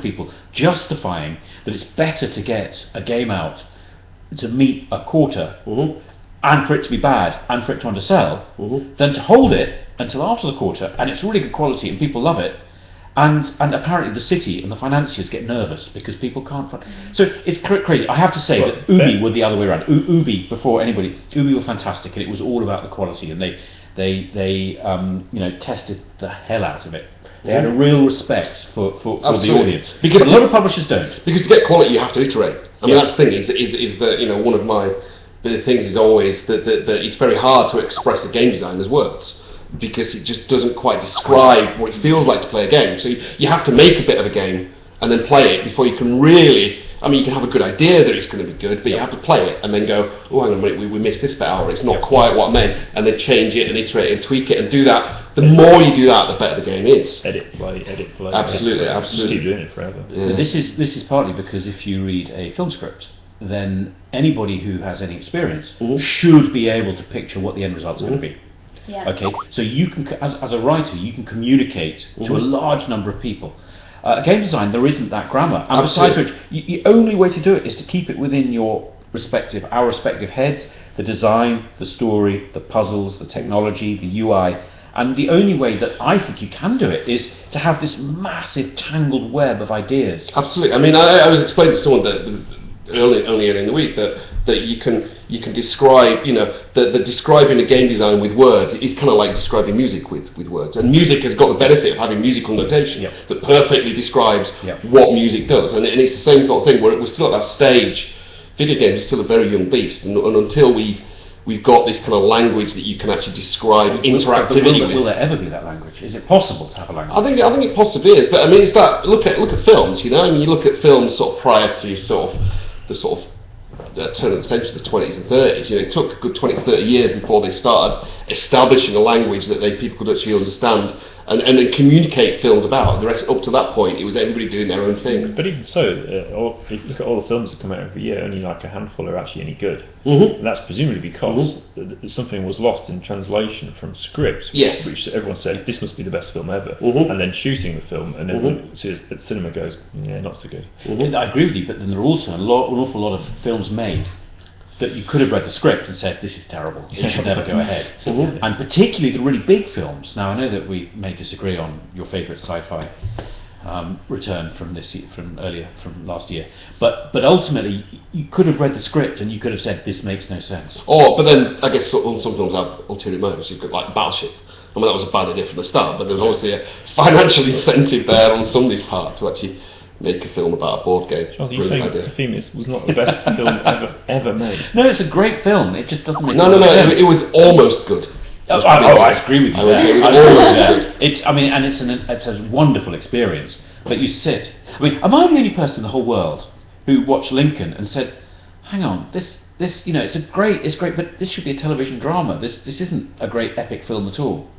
people justifying that it's better to get a game out to meet a quarter and for it to be bad and for it to undersell than to hold it until after the quarter and it's really good quality and people love it. And apparently the city and the financiers get nervous because people can't. So it's crazy. I have to say that Ubi were the other way around. Ubi, before anybody, Ubi were fantastic, and it was all about the quality, and they tested the hell out of it. They had a real respect for the audience, because a lot of publishers don't. Because to get quality, you have to iterate. I mean, that's the thing. Is that one of my things is always that it's very hard to express a game design as words, because it just doesn't quite describe what it feels like to play a game. So you have to make a bit of a game and then play it before you can really. I mean, you can have a good idea that it's going to be good, but you have to play it and then go, oh, hang on a minute, we missed this bit out, or it's not quite what I meant, and then change it and iterate and tweak it and do that. The more you do that, the better the game is. Edit, play. Absolutely. Just keep doing it forever. Yeah. This is partly because if you read a film script, then anybody who has any experience should be able to picture what the end result's going to be. Yeah. Okay, so you can, as a writer, you can communicate to a large number of people. Game design, there isn't that grammar, and besides which, the only way to do it is to keep it within our respective heads, the design, the story, the puzzles, the technology, the UI, and the only way that I think you can do it is to have this massive tangled web of ideas. Absolutely. I mean, I was explaining to someone that earlier in the week that you can describe, that describing a game design with words is kind of like describing music with words, and music has got the benefit of having musical notation that perfectly describes what music does, and it's the same sort of thing where we're still at that stage. Video games are still a very young beast, and until we've got this kind of language that you can actually describe interactivity with. Will there ever be that language? Is it possible to have a language? I think it possibly is, but I mean, it's that look at films. I mean, you look at films sort of prior to the turn of the century, the 20s and 30s. It took a good 20 to 30 years before they started establishing a language that people could actually understand and then communicate films about. The rest, up to that point, it was everybody doing their own thing. But even so, if you look at all the films that come out every year, only like a handful are actually any good. Mm-hmm. And that's presumably because something was lost in translation from script, which everyone said, this must be the best film ever, and then shooting the film, and everyone sees it at the cinema goes, yeah, not so good. I agree with you, but then there are also an awful lot of films made that you could have read the script and said, this is terrible, it should never go ahead. And particularly the really big films. Now I know that we may disagree on your favourite sci-fi return from last year, but ultimately you could have read the script and you could have said, this makes no sense. But then I guess some films have ulterior motives. You've got like Battleship. I mean, that was a bad idea from the start, but there was obviously a financial incentive there on somebody's part to actually make a film about a board game. Jonathan, you think Themis was not the best film ever made? No, it's a great film. It just doesn't make No, it was almost good. I agree with you there. It was almost good. It's a wonderful experience. But you sit. I mean, am I the only person in the whole world who watched Lincoln and said, "Hang on, this, it's great, but this should be a television drama. This isn't a great epic film at all."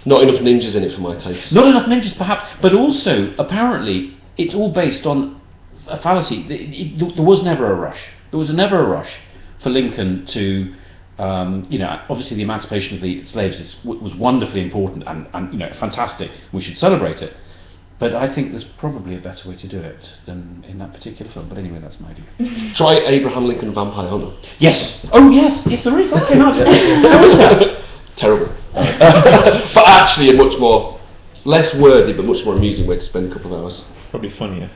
Not enough ninjas in it for my taste. Not enough ninjas, perhaps, but also apparently it's all based on a fallacy. There was never a rush. There was never a rush for Lincoln to. Obviously the emancipation of the slaves was wonderfully important and fantastic. We should celebrate it. But I think there's probably a better way to do it than in that particular film. But anyway, that's my view. Try Abraham Lincoln Vampire Hunter. Yes. Oh yes, there is. Okay, how is that? Terrible. But actually a much more, less worthy but much more amusing way to spend a couple of hours. Probably funnier.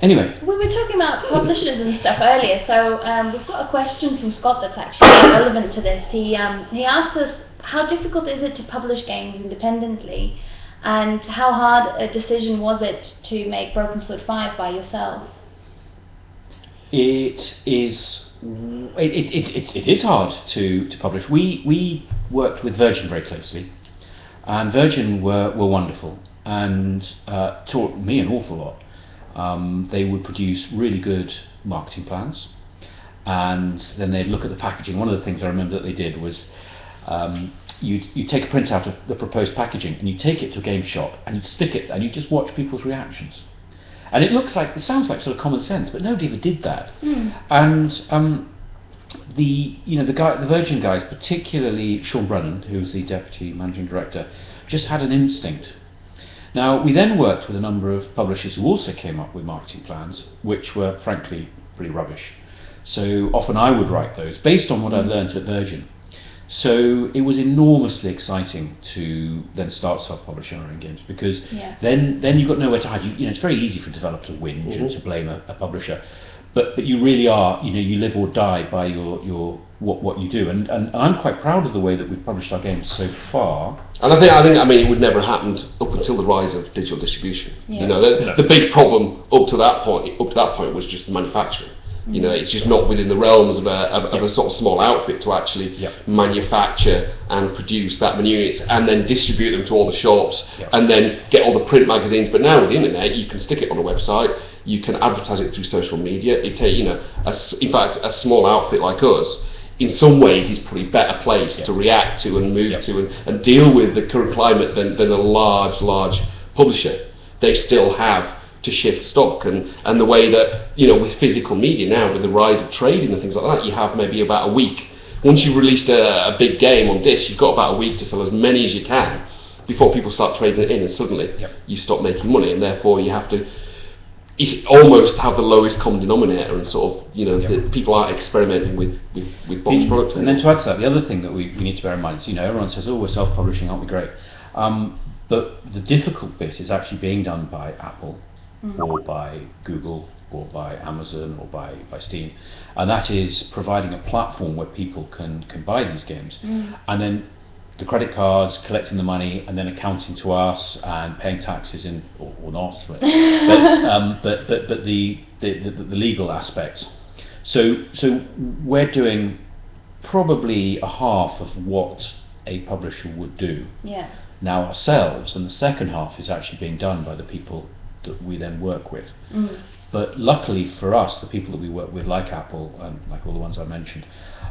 Anyway. We were talking about publishers and stuff earlier, so we've got a question from Scott that's actually relevant to this. He asked us, how difficult is it to publish games independently, and how hard a decision was it to make Broken Sword 5 by yourself? It is hard to publish. We worked with Virgin very closely, and Virgin were wonderful and taught me an awful lot. They would produce really good marketing plans, and then they'd look at the packaging. One of the things I remember that they did was you'd take a printout of the proposed packaging and you'd take it to a game shop and you'd stick it and you'd just watch people's reactions. And it sounds like sort of common sense, but nobody ever did that. And the Virgin guys, particularly Sean Brennan, who was the deputy managing director, just had an instinct Now, we then worked with a number of publishers who also came up with marketing plans, which were frankly pretty rubbish. So often I would write those based on what I'd learned at Virgin. So it was enormously exciting to then start self-publishing our own games, because then you've got nowhere to hide. You know, it's very easy for a developer to whinge and to blame a publisher, but you really are, you know, you live or die by your what you do, and I'm quite proud of the way that we've published our games so far. And I think I mean it would never have happened up until the rise of digital distribution. You know, the big problem up to that point was just the manufacturing. You know, it's just not within the realms of a sort of small outfit to actually manufacture and produce that many units and then distribute them to all the shops and then get all the print magazines. But now with the internet, you can stick it on a website, you can advertise it through social media. In fact, a small outfit like us, in some ways, is probably better placed to react to and move to and deal with the current climate than a large publisher. They still have to shift stock, and the way that, you know, with physical media now, with the rise of trading and things like that, you have maybe about a week. Once you've released a big game on disc, you've got about a week to sell as many as you can before people start trading it in, and suddenly you stop making money, and therefore you have to almost have the lowest common denominator, and sort of, you know, people aren't experimenting with box products. And then to add to that, the other thing that we need to bear in mind is, you know, everyone says, oh, we're self-publishing, aren't we great? But the difficult bit is actually being done by Apple, or by Google, or by Amazon, or by Steam, and that is providing a platform where people can buy these games, and then the credit cards, collecting the money, and then accounting to us and paying taxes in or not, but the legal aspect. So we're doing probably a half of what a publisher would do now ourselves, and the second half is actually being done by the people that we then work with. But luckily for us, the people that we work with, like Apple and like all the ones I mentioned,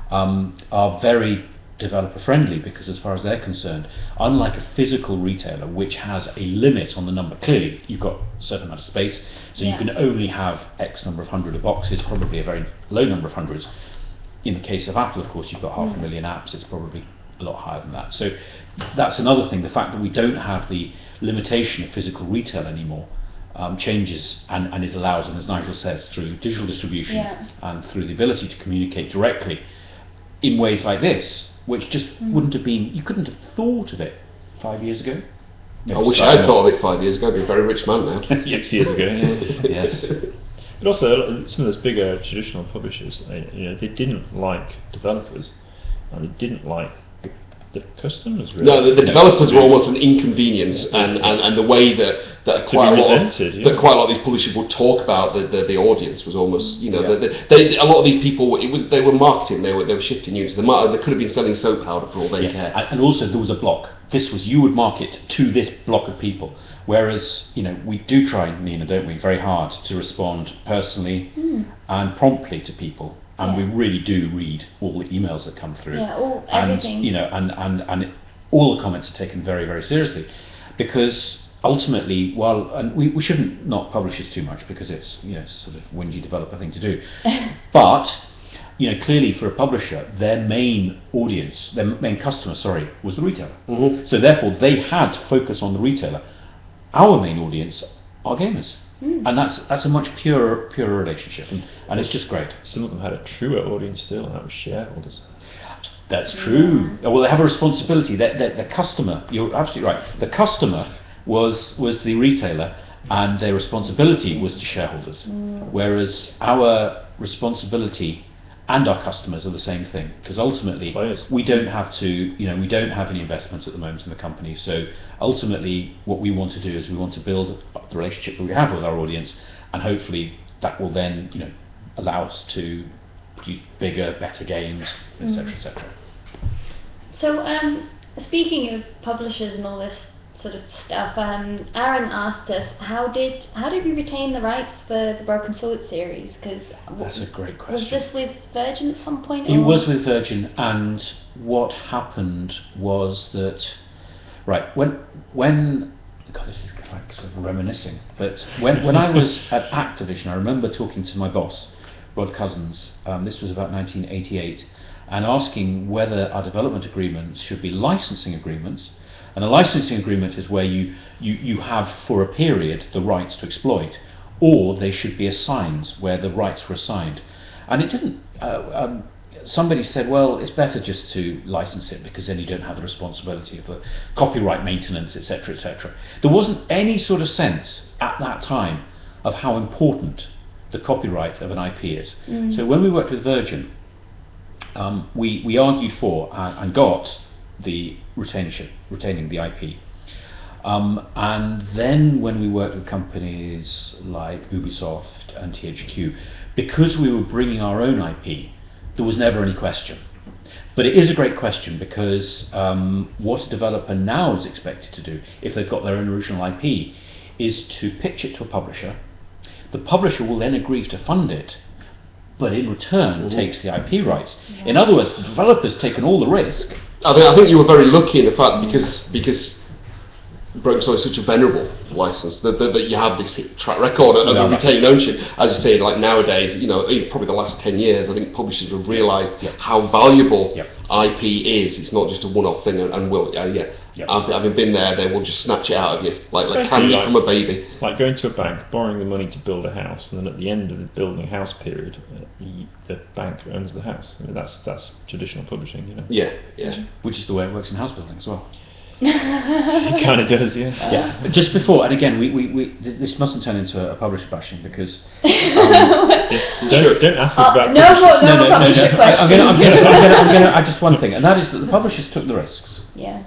are very developer friendly, because as far as they're concerned, unlike a physical retailer which has a limit on the number, clearly you've got a certain amount of space, so you can only have X number of hundred of boxes, probably a very low number of hundreds. In the case of Apple, of course, you've got 500,000 apps, it's probably a lot higher than that. So that's another thing, the fact that we don't have the limitation of physical retail anymore changes, and it allows, and as Nigel says, through digital distribution and through the ability to communicate directly in ways like this, which just wouldn't have been, you couldn't have thought of it 5 years ago. I wish I had thought of it 5 years ago. I'd be a very rich man now. 6 years ago, Yes. But also, some of those bigger traditional publishers, they didn't like developers, and they didn't like the customers, really. No, the developers were almost an inconvenience, and the way that quite a lot of these publishers would talk about the audience was almost, you know, a lot of these people, they were marketing, they were shifting units. They could have been selling soap powder for all they care. And also there was a block. This was, you would market to this block of people. Whereas, you know, we do try, Nina, don't we, very hard to respond personally and promptly to people. And we really do read all the emails that come through, everything. You know, and all the comments are taken very, very seriously, because ultimately, and we shouldn't knock publishers too much, because it's, you know, sort of whingy developer thing to do, but you know, clearly for a publisher, their main audience, their main customer, was the retailer. So therefore, they had to focus on the retailer. Our main audience are gamers. And that's a much purer relationship, and it's just great. Some of them had a truer audience still, and that was shareholders. That's true. Well, they have a responsibility. The customer, you're absolutely right. The customer was the retailer, and their responsibility was to shareholders. Whereas our responsibility and our customers are the same thing, because ultimately we don't have any investments at the moment in the company. So ultimately, what we want to do is we want to build up the relationship that we have with our audience, and hopefully that will then, you know, allow us to produce bigger, better games, etc., etc. So, speaking of publishers and all this sort of stuff, Aaron asked us, how did we retain the rights for the Broken Sword series? Because that's a great question. Was this with Virgin at some point? It was with Virgin, and what happened was that when God, this is like sort of reminiscing, but when I was at Activision, I remember talking to my boss, Rod Cousins. This was about 1988, and asking whether our development agreements should be licensing agreements, And a licensing agreement is where you have for a period the rights to exploit, or they should be assigned where the rights were assigned. And it didn't. Somebody said, well, it's better just to license it because then you don't have the responsibility of the copyright maintenance, etc., etc. There wasn't any sort of sense at that time of how important the copyright of an IP is. So when we worked with Virgin, we argued for and got the retaining the IP. And then when we worked with companies like Ubisoft and THQ, because we were bringing our own IP, there was never any question. But it is a great question because what a developer now is expected to do, if they've got their own original IP, is to pitch it to a publisher. The publisher will then agree to fund it, but in return takes the IP rights. In other words, the developer's taken all the risk. I think you were very lucky in the fact because Brokenstone is such a venerable license that you have this track record of retained ownership. As you say, like nowadays, probably the last 10 years, I think publishers have realised how valuable IP is. It's not just a one-off thing, and having been there, they will just snatch it out of you like candy from a baby. Like going to a bank, borrowing the money to build a house, and then at the end of the building house period, the bank owns the house. I mean, that's traditional publishing, Yeah. Which is the way it works in house building as well. It kind of does, yeah. But just before, and again, this mustn't turn into a publisher bashing because don't ask us about no. I'm going to add just one thing, and that is that the publishers took the risks. Yeah.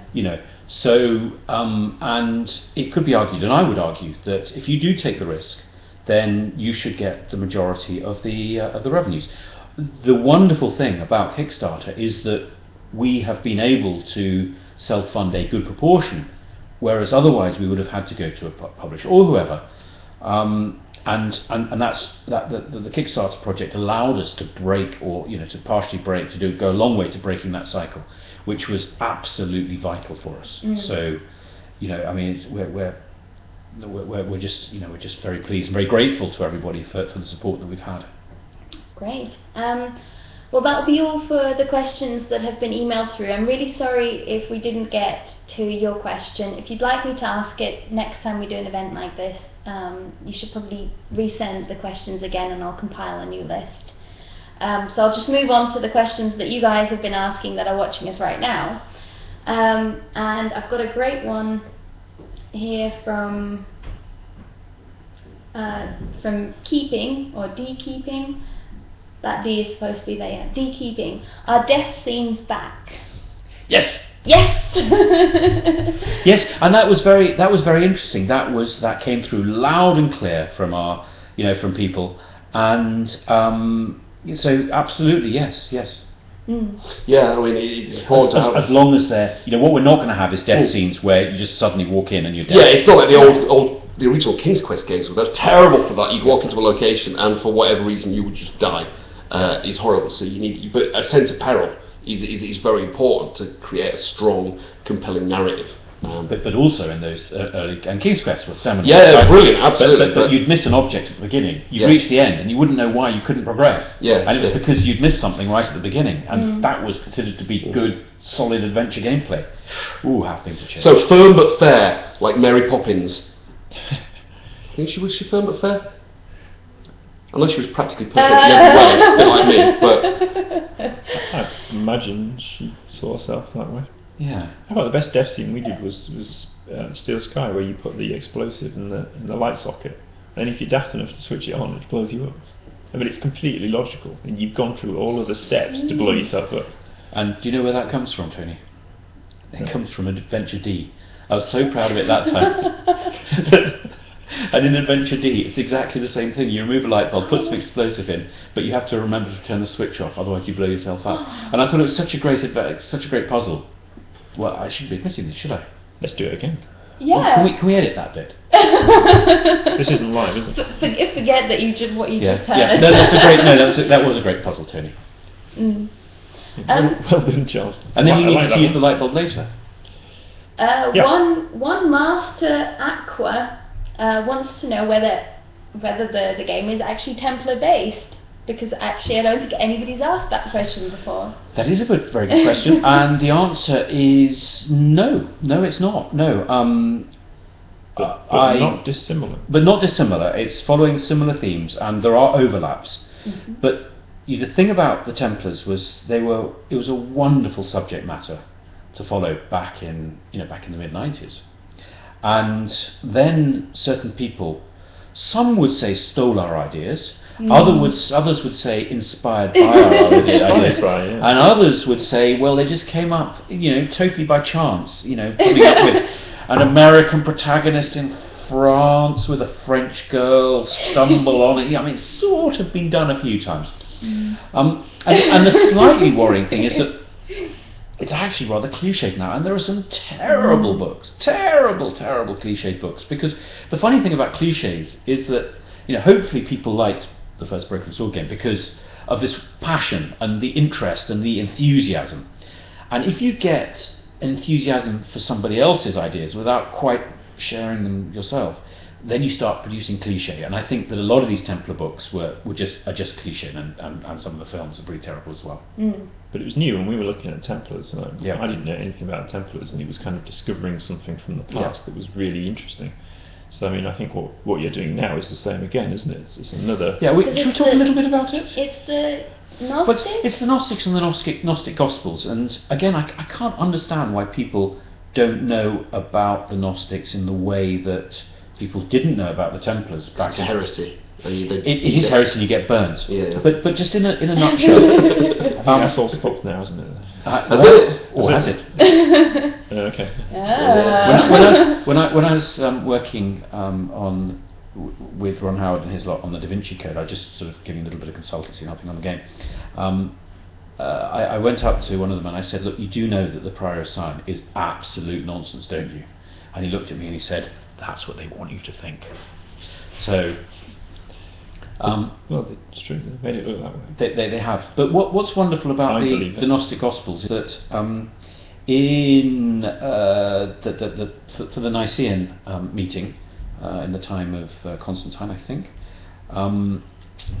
So and it could be argued, and I would argue that if you do take the risk, then you should get the majority of the revenues. The wonderful thing about Kickstarter is that we have been able to self-fund a good proportion, whereas otherwise we would have had to go to a publisher or whoever. And that's the Kickstarter project allowed us to break, or to partially break, go a long way to breaking that cycle, which was absolutely vital for us. So, I mean, we're just very pleased and very grateful to everybody for the support that we've had. Great. Well, that'll be all for the questions that have been emailed through. I'm really sorry if we didn't get to your question. If you'd like me to ask it next time we do an event like this, you should probably resend the questions again and I'll compile a new list. So I'll just move on to the questions that you guys have been asking that are watching us right now. And I've got a great one here from Keeping, or Dekeeping. That D is supposed to be there, yeah. Dekeeping. Are death scenes back? Yes. Yes. Yes, and that was very interesting. That came through loud and clear from our, from people, and so absolutely yes. Yeah, I mean it's important to have. As long as they're, what we're not going to have is death scenes where you just suddenly walk in and you're dead. Yeah, it's not like the original King's Quest games. They're terrible for that. You'd walk into a location and for whatever reason you would just die. It's horrible. So but a sense of peril is very important to create a strong, compelling narrative. But also in those early, and King's Quest was seminal. Yeah, brilliant, absolutely. But you'd miss an object at the beginning. You'd reach the end and you wouldn't know why you couldn't progress. Yeah, and it was because you'd missed something right at the beginning, and that was considered to be good, solid adventure gameplay. Ooh, how things have changed. So firm but fair, like Mary Poppins. I think was she firm but fair? Unless she was practically perfect in every way, a bit like me. But I imagine she saw herself that way. Yeah. I thought the best death scene we did was Steel Sky, where you put the explosive in the light socket, and if you're daft enough to switch it on, it blows you up. I mean, it's completely logical, and you've gone through all of the steps to blow yourself up. And do you know where that comes from, Tony? It comes from Adventure D. I was so proud of it that time. And in Adventure D, it's exactly the same thing. You remove a light bulb, put some explosive in, but you have to remember to turn the switch off, otherwise you blow yourself up. And I thought it was such a great puzzle. Well, I shouldn't be admitting this, should I? Let's do it again. Yeah. Well, can we edit that bit? This isn't live, is it? Forget that you did what you just heard. Yeah. No, that was a great puzzle, Tony. Well done, Charles. And then you need to use the light bulb later. One Master Aqua wants to know whether the game is actually Templar based. Because actually I don't think anybody's asked that question before. That is a very good question, and the answer is no. No, it's not. No. But not dissimilar. But not dissimilar. It's following similar themes, and there are overlaps. Mm-hmm. But the thing about the Templars was it was a wonderful subject matter to follow back in the mid-90s, and then certain people, some would say, stole our ideas. Others would say inspired by our ideas, and others would say, well, they just came up, totally by chance, coming up with an American protagonist in France with a French girl, stumble on it. I mean, it's sort of been done a few times. And the slightly worrying thing is that it's actually rather cliched now, and there are some terrible books, terrible cliched books. Because the funny thing about cliches is that hopefully people liked the first Broken Sword game because of this passion and the interest and the enthusiasm. And if you get enthusiasm for somebody else's ideas without quite sharing them yourself, then you start producing cliche. And I think that a lot of these Templar books are just cliche, and some of the films are pretty terrible as well. But it was new, and we were looking at Templars. And I Yeah. didn't know anything about Templars, and it was kind of discovering something from the past that was really interesting. So I mean, I think what you're doing now is the same again, isn't it? It's another. Yeah. Should we talk a little bit about it? It's the But Gnostics? it's the Gnostics and the Gnostic Gospels, and again, I can't understand why people don't know about the Gnostics in the way that people didn't know about the Templars back It's in. heresy. It is heresy, and you get burnt. Yeah. But just in a nutshell. That's all stopped now, isn't it? Has it? Or has it? Okay. When I was working with Ron Howard and his lot on the Da Vinci Code, I was just sort of giving a little bit of consultancy and helping on the game. I went up to one of them and I said, look, you do know that the Prior Sign is absolute nonsense, don't you? And he looked at me and he said, that's what they want you to think. So, well, it's true. They made it look that way. they have. But what's wonderful about the Gnostic Gospels is that for the Nicene meeting in the time of Constantine, I think,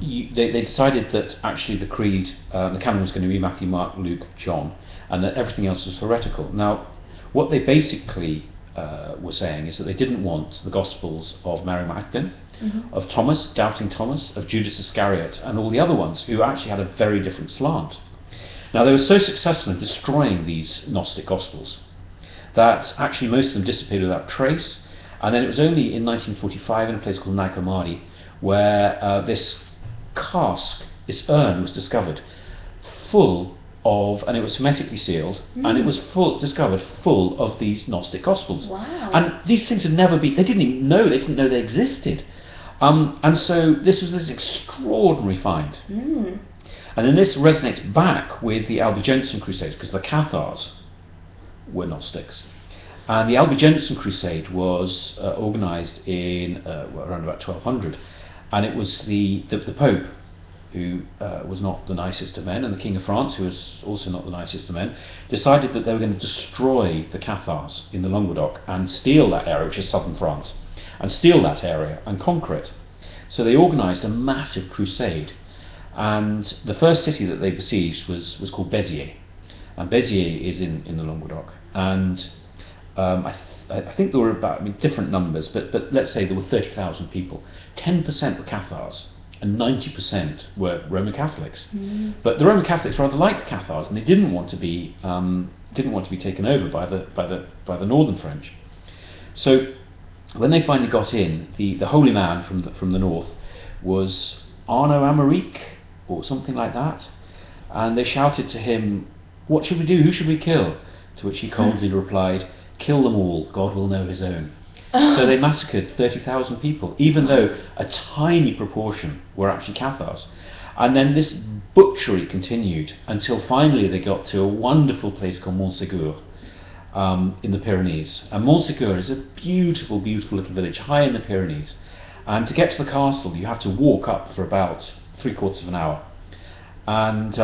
they decided that actually the creed, the canon was going to be Matthew, Mark, Luke, John, and that everything else was heretical. Now, what they basically were saying is that they didn't want the Gospels of Mary Magdalene, of Thomas, doubting Thomas, of Judas Iscariot, and all the other ones who actually had a very different slant. Now, they were so successful in destroying these Gnostic Gospels that actually most of them disappeared without trace, and then it was only in 1945 in a place called Nag Hammadi where this cask, this urn, was discovered full of, and it was hermetically sealed, and it was discovered full of these Gnostic Gospels. Wow. And these things had never been, they didn't know they existed. And so this was this extraordinary find. And then this resonates back with the Albigensian Crusades, because the Cathars were Gnostics. And the Albigensian Crusade was organised in around about 1200, and it was the Pope, who was not the nicest of men, and the King of France, who was also not the nicest of men, decided that they were going to destroy the Cathars in the Languedoc and steal that area, which is southern France, and steal that area and conquer it. So they organised a massive crusade, and the first city that they besieged was called Béziers, and Béziers is in the Languedoc, and I think there were about, different numbers, but let's say there were 30,000 people. 10% were Cathars, and 90% were Roman Catholics. But the Roman Catholics rather liked the Cathars, and they didn't want to be taken over by the northern French. So when they finally got in, the holy man from the north was Arnaud Amaric or something like that, and they shouted to him, "What should we do? Who should we kill?" To which he coldly replied, "Kill them all, God will know his own." So they massacred 30,000 people, even though a tiny proportion were actually Cathars. And then this butchery continued until finally they got to a wonderful place called Montségur in the Pyrenees. And Montségur is a beautiful, beautiful little village high in the Pyrenees. And to get to the castle, you have to walk up for about 3/4 of an hour. And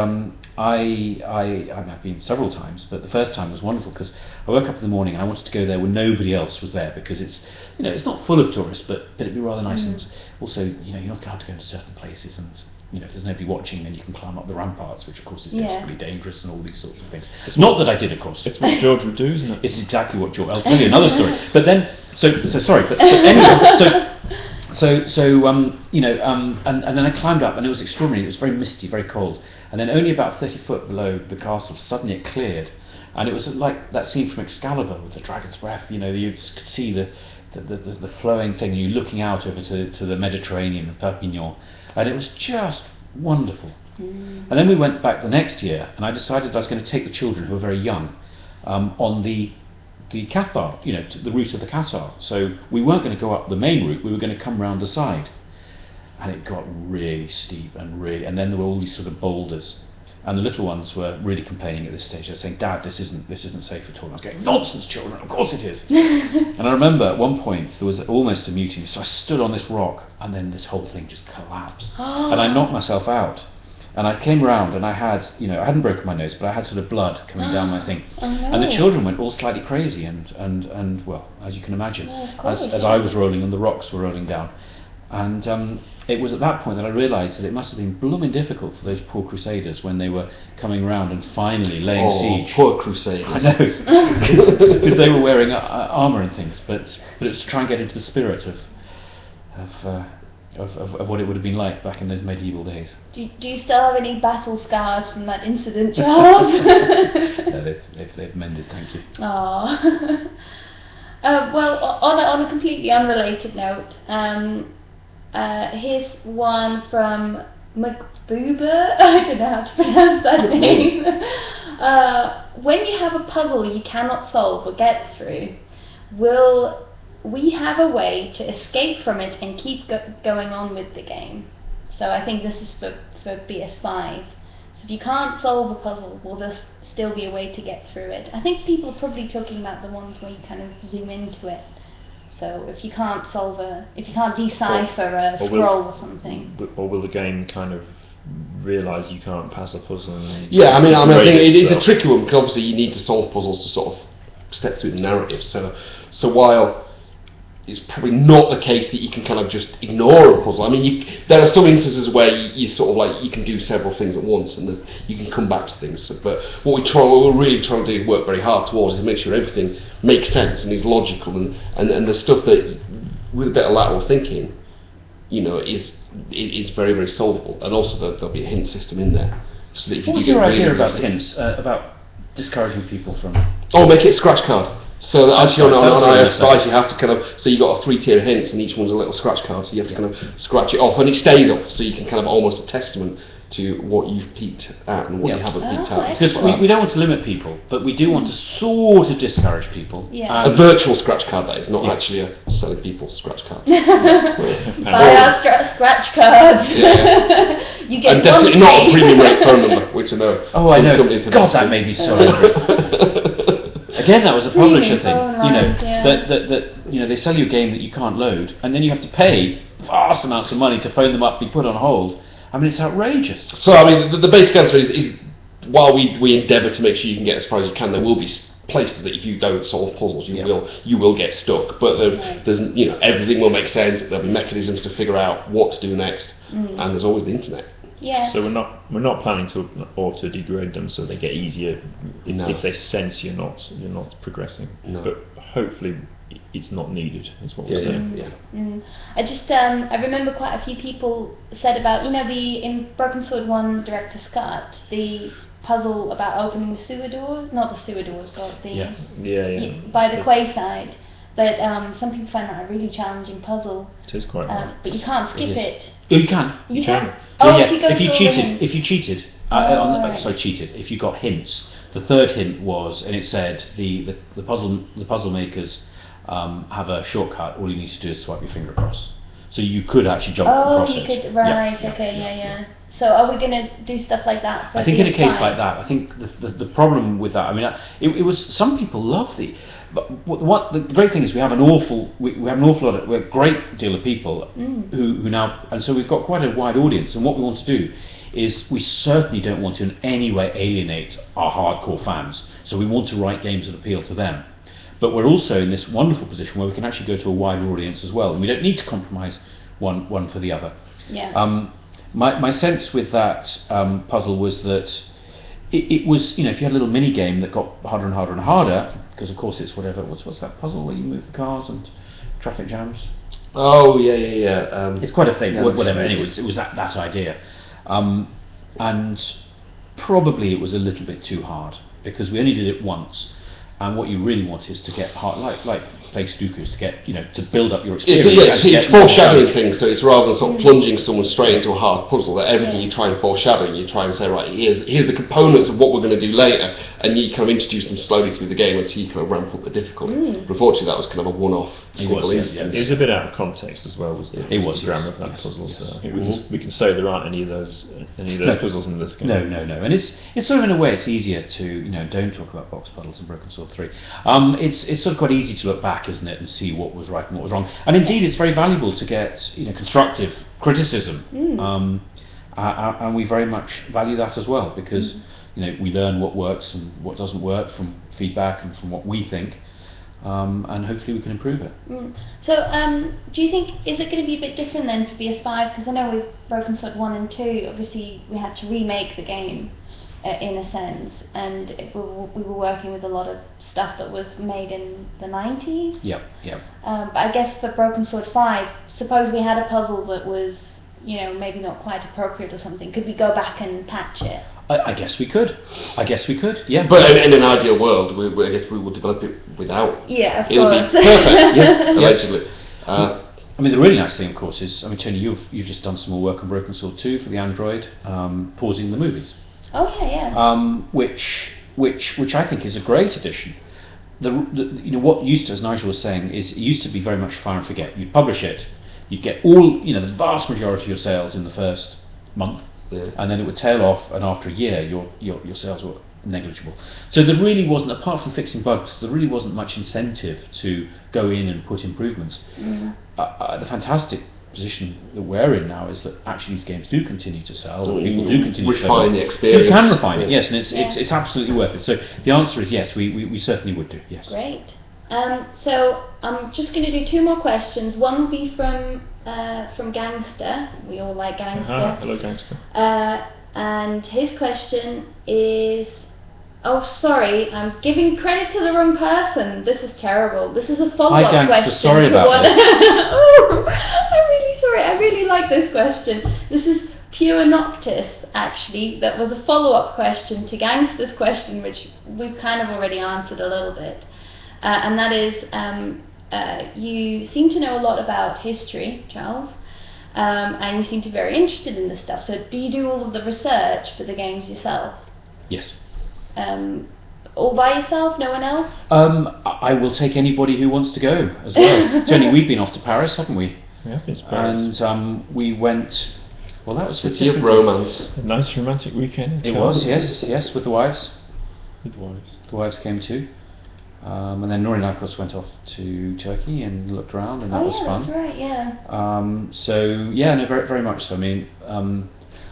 I've been several times, but the first time was wonderful because I woke up in the morning and I wanted to go there when nobody else was there, because it's, you know, it's not full of tourists, but it'd be rather nice. And also, you know, you're not allowed to go into certain places, and you know, if there's nobody watching, then you can climb up the ramparts, which of course is desperately dangerous, and all these sorts of things. It's not that I did, of course. It's what George would do, isn't it? It's exactly what George. I'll tell you another story. But then, so sorry. But anyway, you know, and then I climbed up, and it was extraordinary. It was very misty, very cold, and then only about 30 foot below the castle, suddenly it cleared, and it was like that scene from Excalibur with the dragon's breath. You know, you just could see the flowing thing. You're looking out over to the Mediterranean and Perpignan, and it was just wonderful. And then we went back the next year, and I decided I was going to take the children, who were very young, on the Cathar, you know, to the route of the Cathar. So we weren't going to go up the main route, we were going to come round the side. And it got really steep, and then there were all these sort of boulders. And the little ones were really complaining at this stage. They were saying, "Dad, this isn't safe at all." And I was going, "Nonsense, children, of course it is." And I remember at one point there was almost a mutiny, so I stood on this rock, and then this whole thing just collapsed. And I knocked myself out. And I came round, and I had, you know, I hadn't broken my nose, but I had sort of blood coming down my thing. Oh, no. And the children went all slightly crazy, and well, as you can imagine, as I was rolling and the rocks were rolling down. And it was at that point that I realised that it must have been blooming difficult for those poor crusaders when they were coming round and finally laying siege. Poor crusaders. I know, because they were wearing armour and things, but it was to try and get into the spirit of what it would have been like back in those medieval days. Do you still have any battle scars from that incident, Charles? No, they've mended, thank you. Aww. Well, on a completely unrelated note, here's one from McBoober. I don't know how to pronounce that name. When you have a puzzle you cannot solve or get through, will we have a way to escape from it and keep going on with the game? So I think this is for BS5. So if you can't solve a puzzle, will there still be a way to get through it? I think people are probably talking about the ones where you kind of zoom into it. So if you can't decipher a scroll or something. Or will the game kind of realise you can't pass a puzzle? And yeah, I mean, I think it's a tricky one, because obviously you need to solve puzzles to sort of step through the narrative. So while it's probably not the case that you can kind of just ignore a puzzle. I mean, there are some instances where you sort of like, you can do several things at once, and you can come back to things. But what we're really trying to do, work very hard towards, is to make sure everything makes sense and is logical, and the stuff that, with a bit of lateral thinking, you know, is very, very solvable. And also there'll be a hint system in there, so that if what was your idea about hints, about discouraging people from? Oh, make it a scratch card. So that actually on iOS device you have to kind of, so you've got a 3-tier hints, and each one's a little scratch card, so you have to kind of scratch it off, and it stays off, so you can kind of almost a testament to what you've peaked at and what you haven't peaked at. Because we don't want to limit people, but we do want to sort of discourage people. Yeah. A virtual scratch card, that is, not actually a selling people's scratch card. Buy our scratch cards. Yeah. You get and definitely one not a premium rate phone number, which I know. Oh, I know. God, that made me so angry. Again, that was a publisher thing, you know, that you know, they sell you a game that you can't load, and then you have to pay vast amounts of money to phone them up, be put on hold. I mean, it's outrageous. So, I mean, the basic answer is while we endeavour to make sure you can get as far as you can, there will be places that if you don't solve puzzles, you will get stuck. But there's, you know, everything will make sense. There'll be mechanisms to figure out what to do next, and there's always the internet. Yeah. So we're not planning to auto degrade them so they get easier if they sense you're not progressing. No. But hopefully it's not needed. Is what we're saying. Yeah. I remember quite a few people said about, you know, in Broken Sword 1 Director's Cut, the puzzle about opening the sewer doors, not the sewer doors, but the by the quayside. But some people find that a really challenging puzzle. It is quite hard. But you can't skip it. Oh, you can. You can. Oh, Yeah, if you cheated, if you got hints. The third hint was, and it said the puzzle makers have a shortcut. All you need to do is swipe your finger across. So you could actually jump across it. Oh, you could. Right. Okay. Yeah. So are we going to do stuff like that? For I think in a case PS5? like that, I think the problem with that, I mean, it was, some people love but what the great thing is we have an awful lot of, we're a great deal of people who now, and so we've got quite a wide audience, and what we want to do is we certainly don't want to in any way alienate our hardcore fans, so we want to write games that appeal to them. But we're also in this wonderful position where we can actually go to a wider audience as well, and we don't need to compromise one for the other. Yeah. My sense with that puzzle was that it was, you know, if you had a little mini game that got harder and harder and harder, because of course it's what's that puzzle where you move the cars and traffic jams? Oh yeah. It's quite a thing. Yeah, Whatever. Anyway, it was that idea, and probably it was a little bit too hard because we only did it once. And what you really want is to get hard, like playing Sudoku, is to get, you know, to build up your experience. It's foreshadowing things, so it's rather than sort of plunging someone straight into a hard puzzle, that everything you try and foreshadow, you try and say, right, here's the components of what we're going to do later, and you kind of introduce them slowly through the game until you kind of ramp up the difficulty. But unfortunately, that was kind of a one-off single instance. It was a bit out of context as well, was the grammar of that puzzle. So we can say there aren't any of those puzzles in this game. No, and it's sort of, in a way, it's easier to, you know, don't talk about box puzzles and Broken Sword 3. It's sort of quite easy to look back, isn't it, and see what was right and what was wrong. And indeed, it's very valuable to get, you know, constructive criticism, and we very much value that as well, because you know, we learn what works and what doesn't work from feedback and from what we think, and hopefully we can improve it. So, do you think, is it going to be a bit different then for PS5? Because I know with Broken Sword 1 and 2, obviously we had to remake the game in a sense, and we were working with a lot of stuff that was made in the 90s. Yep. But I guess for Broken Sword 5, suppose we had a puzzle that was, you know, maybe not quite appropriate or something. Could we go back and patch it? I guess we could. Yeah. But in an ideal world, I guess we would develop it without. Yeah, of It'll course. be perfect. Yeah, allegedly. I mean, the really nice thing, of course, is, I mean, Tony, you've just done some more work on Broken Sword 2 for the Android, pausing the movies. Oh yeah. Which I think is a great addition. You know, what used to, as Nigel was saying, is it used to be very much fire and forget. You'd publish it, you'd get all, you know, the vast majority of your sales in the first month, and then it would tail off, and after a year your sales were negligible. So there really wasn't, apart from fixing bugs, there really wasn't much incentive to go in and put improvements. The fantastic position that we're in now is that actually these games do continue to sell, people do continue to refine the experience. You can refine it, yes, and it's absolutely worth it. So the answer is yes, we certainly would do, yes. Great. So I'm just going to do two more questions. One will be from Gangster. We all like Gangster. Hello, Gangster. And his question is, oh sorry, I'm giving credit to the wrong person. This is terrible. This is a follow-up Hi, Gangster, question. sorry about this. Oh, I'm really sorry. I really like this question. This is Pure Noctis, actually. That was a follow-up question to Gangster's question, which we've kind of already answered a little bit. And that is, you seem to know a lot about history, Charles, and you seem to be very interested in this stuff. So do you do all of the research for the games yourself? Yes. All by yourself, no one else? I will take anybody who wants to go as well. Tony, we've been off to Paris, haven't we? Yeah, it's Paris. And we went, well, that was City of Romance. A nice romantic weekend. It was, yes, with the wives. With wives. The wives came too. And then Nori and I, of course, went off to Turkey and looked around, and that was fun. That's right, yeah. So yeah, no, very, very much so. I mean,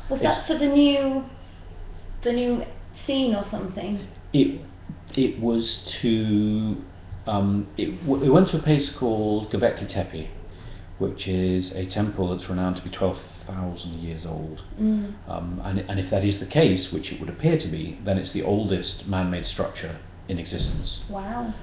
was that for the new scene or something? It was to it went to a place called Göbekli Tepe, which is a temple that's renowned to be 12,000 years old. And if that is the case, which it would appear to be, then it's the oldest man-made structure in existence. Wow.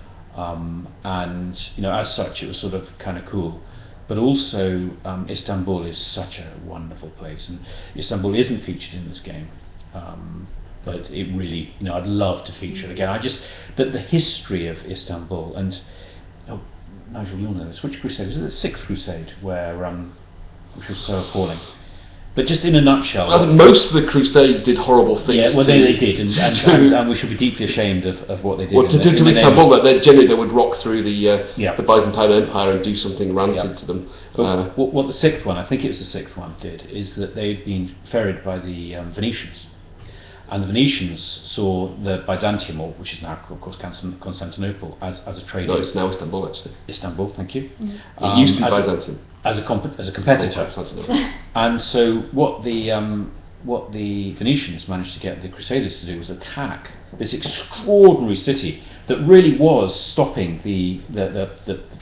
And you know, as such, it was sort of kind of cool. But also, Istanbul is such a wonderful place, and Istanbul isn't featured in this game. But it really, you know, I'd love to feature it again. The history of Istanbul, and Nigel, you'll know this. Which crusade was it? The Sixth Crusade, which was so appalling. But just in a nutshell. I think most of the Crusades did horrible things. Yeah, well, to, they did, and we should be deeply ashamed of what they did. Well, to Istanbul, that generally they would rock through the Byzantine Empire and do something rancid to them. But what the sixth one, I think it was the sixth one, did is that they'd been ferried by the Venetians, and the Venetians saw the Byzantium, or which is now of course Constantinople, as a trading. No, it's now Istanbul actually. Istanbul, thank you. It used to be Byzantium. As a competitor. And so what the Venetians managed to get the Crusaders to do was attack this extraordinary city that really was stopping the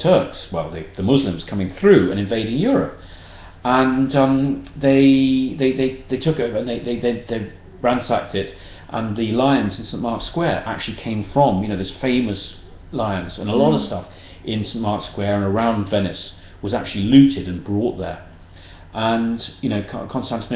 Turks, well, the Muslims coming through and invading Europe. And they took over and they ransacked it, and the lions in St Mark's Square actually came from, this famous lions, and a lot of stuff in St Mark's Square and around Venice was actually looted and brought there. And Constantinople